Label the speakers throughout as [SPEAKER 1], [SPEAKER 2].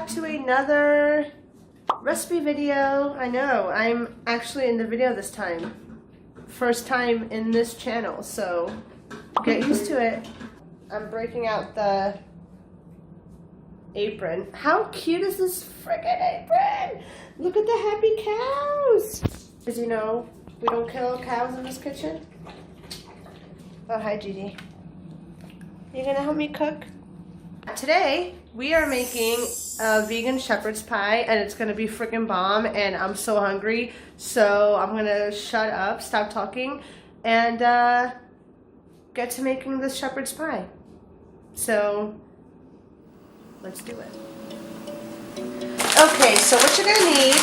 [SPEAKER 1] back to another recipe video. I know, I'm actually in the video this time. First time in this channel, so get used to it. I'm breaking out the apron. How cute is this freaking apron? Look at the happy cows. As you know, we don't kill cows in this kitchen. Oh, hi Gigi. You gonna help me cook? Today, we are making a vegan shepherd's pie, and it's gonna be freaking bomb, and I'm so hungry, so I'm gonna shut up, stop talking, and get to making this shepherd's pie. So, let's do it. Okay, so what you're gonna need,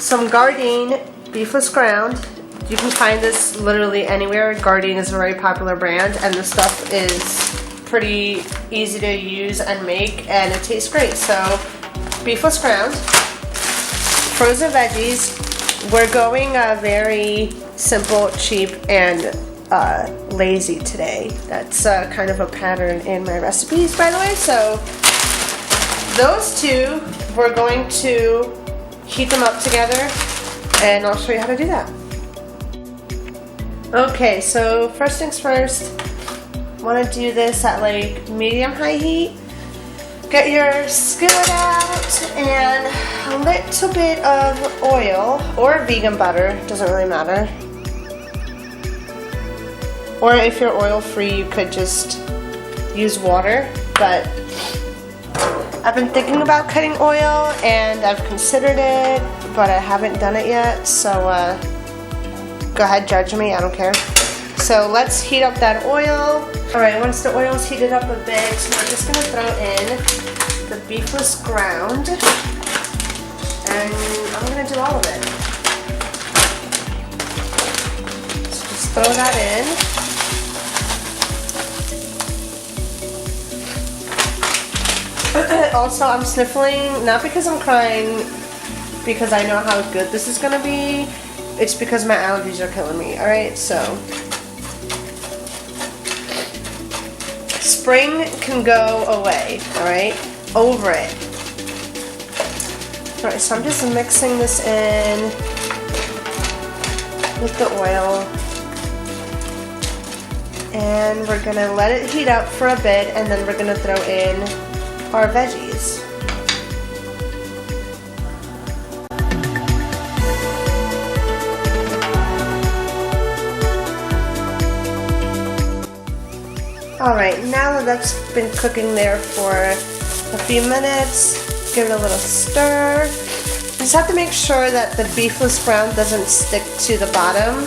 [SPEAKER 1] some Gardein beefless ground. You can find this literally anywhere. Gardein is a very popular brand, and the stuff is pretty easy to use and make, and it tastes great. So, beefless ground, frozen veggies. We're going very simple, cheap, and lazy today. That's kind of a pattern in my recipes, by the way. So, those two, we're going to heat them up together, and I'll show you how to do that. Okay, so first things first, want to do this at like medium-high heat. Get your skillet out and a little bit of oil or vegan butter, doesn't really matter. Or if you're oil-free, you could just use water, but I've been thinking about cutting oil and I've considered it, but I haven't done it yet, so go ahead, judge me, I don't care. So let's heat up that oil. Alright, once the oil's heated up a bit, we're just going to throw in the beefless ground. And I'm going to do all of it. So just throw that in. Also, I'm sniffling, not because I'm crying, because I know how good this is going to be. It's because my allergies are killing me, alright? So, spring can go away, alright? Over it. Alright, so I'm just mixing this in with the oil. And we're gonna let it heat up for a bit, and then we're gonna throw in our veggies. Alright, now that that's been cooking there for a few minutes, give it a little stir. You just have to make sure that the beefless ground doesn't stick to the bottom.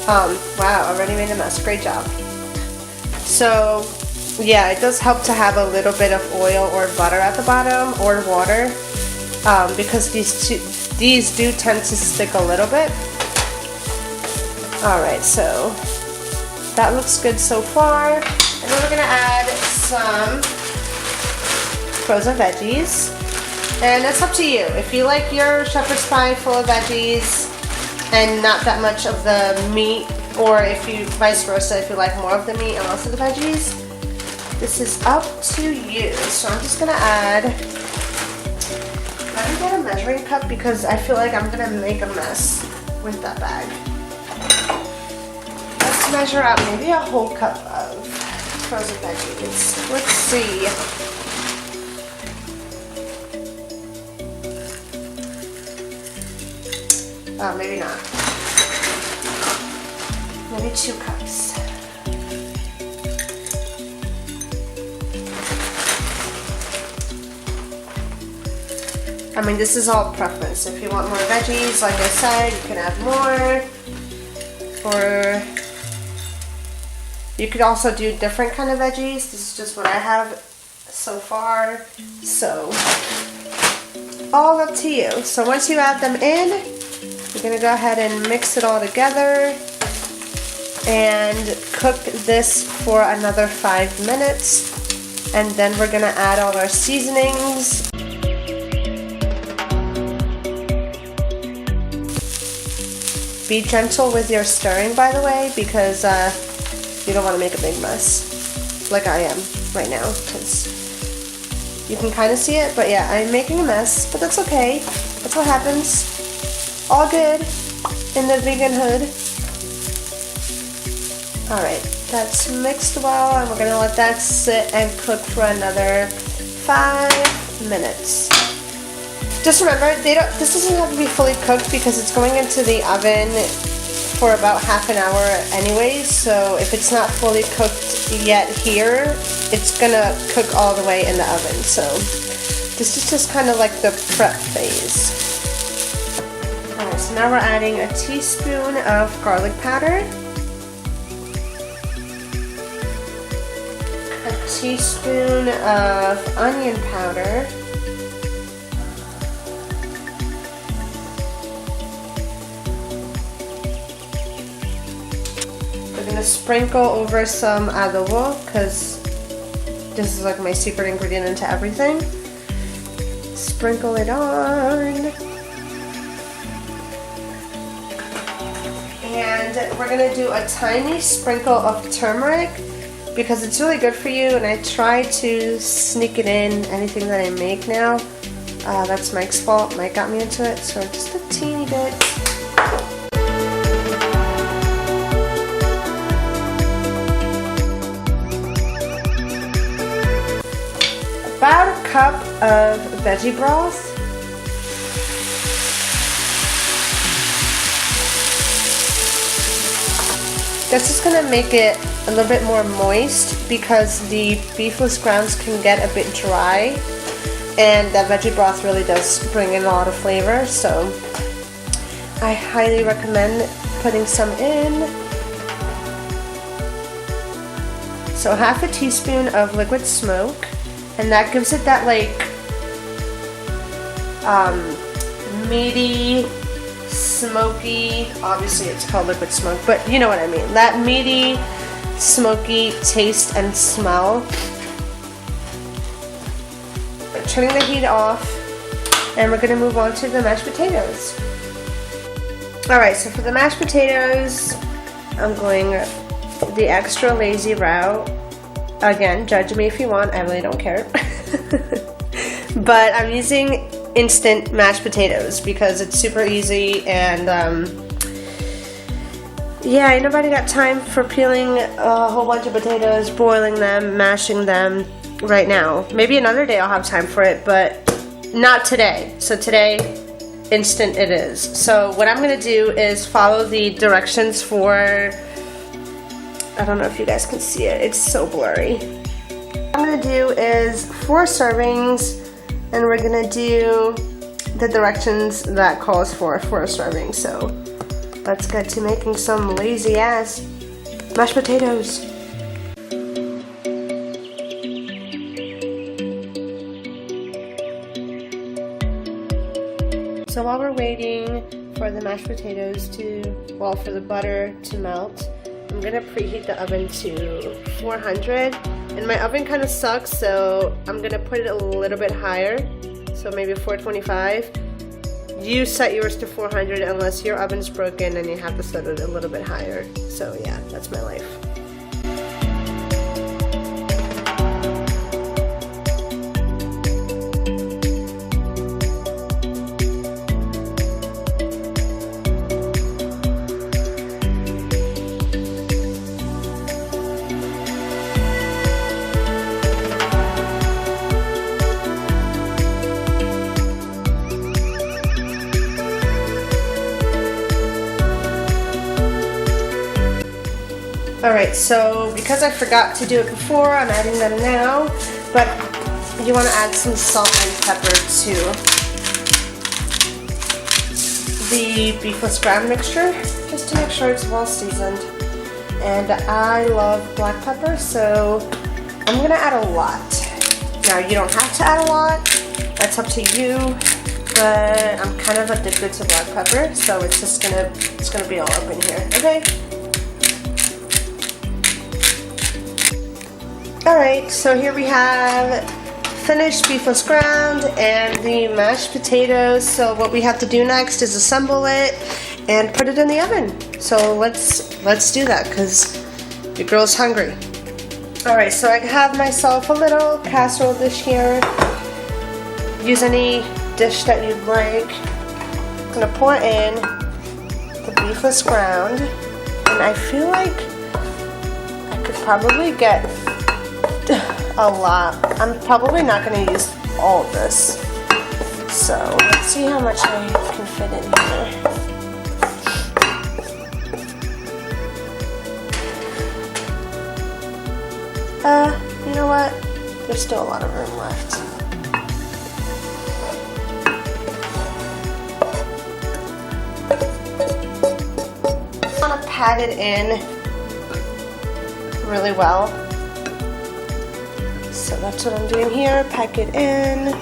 [SPEAKER 1] Wow, already made a mess. Great job. So, yeah, it does help to have a little bit of oil or butter at the bottom, or water, because these do tend to stick a little bit. Alright, so that looks good so far. And then we're going to add some frozen veggies. And that's up to you. If you like your shepherd's pie full of veggies and not that much of the meat, or if you, vice versa, if you like more of the meat and less of the veggies, this is up to you. So I'm just going to add, let me get a measuring cup because I feel like I'm going to make a mess with that bag. Measure out maybe a whole cup of frozen veggies. Let's see. Oh, maybe not. Maybe 2 cups. I mean, this is all preference. If you want more veggies, like I said, you can add more. Or you could also do different kind of veggies. This is just what I have so far. So, all up to you. So once you add them in, you're going to go ahead and mix it all together and cook this for another 5 minutes. And then we're going to add all our seasonings. Be gentle with your stirring, by the way, because you don't want to make a big mess like I am right now, because You can kind of see it, but yeah, I'm making a mess, but that's okay. That's what happens. All good in the vegan hood. Alright, that's mixed well, and we're gonna let that sit and cook for another 5 minutes. Just remember, this doesn't have to be fully cooked because it's going into the oven for about half an hour anyways, so if it's not fully cooked yet here, it's gonna cook all the way in the oven. So this is just kind of like the prep phase. Alright, so now we're adding a teaspoon of garlic powder, a teaspoon of onion powder, we're going to sprinkle over some adobo because this is like my secret ingredient into everything. Sprinkle it on. And we're going to do a tiny sprinkle of turmeric because it's really good for you, and I try to sneak it in anything that I make now. That's Mike's fault. Mike got me into it, so just a teeny bit. About a cup of veggie broth. That's just going to make it a little bit more moist because the beefless grounds can get a bit dry, and that veggie broth really does bring in a lot of flavor, so I highly recommend putting some in. So half a teaspoon of liquid smoke, and that gives it that like meaty, smoky, obviously it's called liquid smoke, but you know what I mean, that meaty, smoky taste and smell. Turning the heat off, and we're going to move on to the mashed potatoes. Alright, so for the mashed potatoes, I'm going the extra lazy route. Again, judge me if you want, I really don't care. But I'm using instant mashed potatoes because it's super easy, and yeah, ain't nobody got time for peeling a whole bunch of potatoes, boiling them, mashing them right now. Maybe another day I'll have time for it, but not today. So today, instant it is. So what I'm going to do is follow the directions for, I don't know if you guys can see it, it's so blurry. What I'm going to do is 4 servings, and we're going to do the directions that calls for a serving. So let's get to making some lazy ass mashed potatoes. So while we're waiting for the mashed potatoes for the butter to melt, I'm gonna preheat the oven to 400, and my oven kind of sucks, so I'm gonna put it a little bit higher, so maybe 425. You set yours to 400 unless your oven's broken and you have to set it a little bit higher. So yeah, that's my life. Alright, so because I forgot to do it before, I'm adding them now, but you want to add some salt and pepper to the beefless ground mixture, just to make sure it's well seasoned. And I love black pepper, so I'm going to add a lot. Now, you don't have to add a lot, that's up to you, but I'm kind of addicted to black pepper, so it's gonna be all up in here, okay? Alright, so here we have finished beefless ground and the mashed potatoes. So what we have to do next is assemble it and put it in the oven. So let's do that because your girl's hungry. Alright, so I have myself a little casserole dish here. Use any dish that you'd like. I'm gonna pour in the beefless ground, and I feel like I could probably get a lot. I'm probably not gonna use all of this. So let's see how much I can fit in here. You know what? There's still a lot of room left. I want to pat it in really well. So that's what I'm doing here. Pack it in.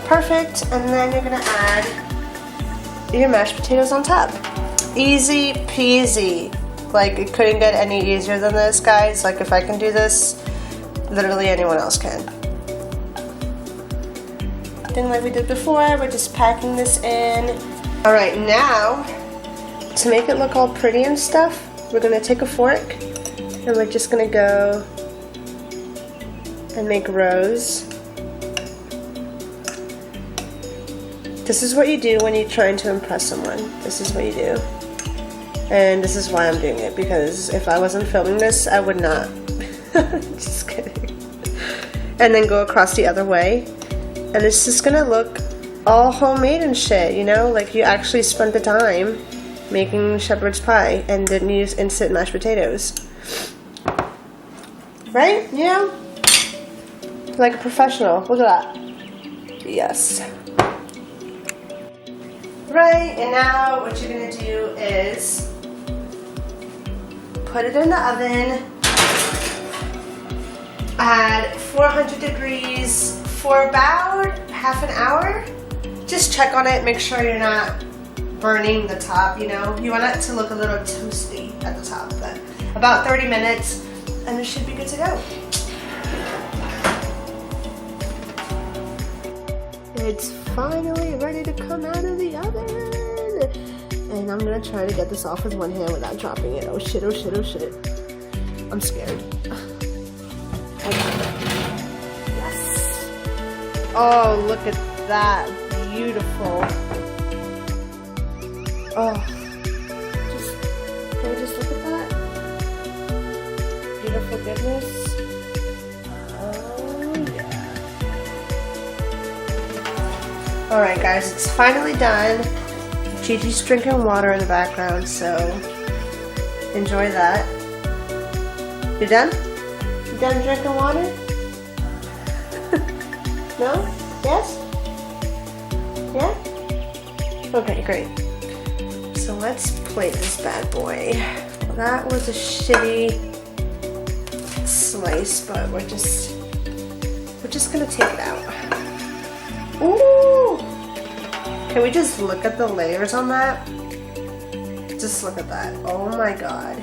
[SPEAKER 1] Perfect, and then you're gonna add your mashed potatoes on top. Easy peasy. Like, it couldn't get any easier than this, guys. Like, if I can do this, literally anyone else can. Then like we did before, we're just packing this in. All right, now, to make it look all pretty and stuff, we're gonna take a fork, and we're just gonna go and make rows. This is what you do when you're trying to impress someone. This is what you do. And this is why I'm doing it, because if I wasn't filming this, I would not. Just kidding. And then go across the other way. And it's just gonna look all homemade and shit, you know? Like you actually spent the time making shepherd's pie and didn't use instant mashed potatoes. Right? You know? Like a professional. Look at that. Yes. Right, and now what you're gonna do is put it in the oven at 400 degrees for about half an hour. Just check on it, make sure you're not burning the top, you know. You want it to look a little toasty at the top, but about 30 minutes and it should be good to go. It's finally ready to come out of the oven. And I'm gonna try to get this off with one hand without dropping it. Oh shit, oh shit, oh shit. I'm scared. Okay. Yes. Oh, look at that. Beautiful. Oh. Can we just look at that? Beautiful goodness. Alright guys, it's finally done. Gigi's drinking water in the background, so enjoy that. You done? You done drinking water? No? Yes? Yeah? Okay, great. So let's plate this bad boy. Well, that was a shitty slice, but we're just gonna take it out. Ooh! Can we just look at the layers on that? Just look at that. Oh my god.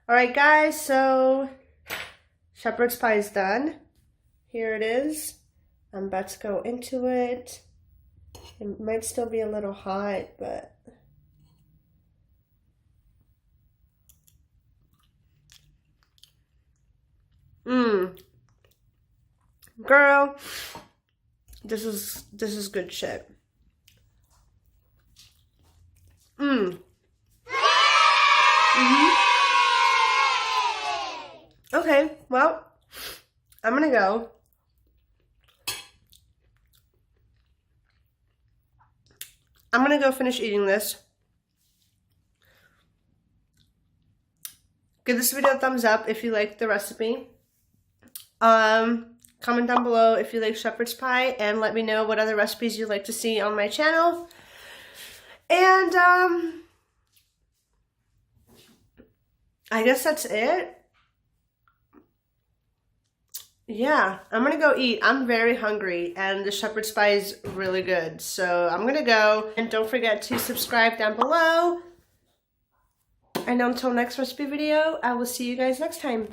[SPEAKER 1] Alright guys, so shepherd's pie is done. Here it is. I'm about to go into it. It might still be a little hot, but girl, this is good shit. Okay, well, I'm gonna go. I'm gonna go finish eating this. Give this video a thumbs up if you like the recipe. Comment down below if you like shepherd's pie, and let me know what other recipes you'd like to see on my channel. And I guess that's it. yeah, I'm gonna go eat. I'm very hungry and the shepherd's pie is really good. So I'm gonna go, and don't forget to subscribe down below. And until next recipe video, I will see you guys next time.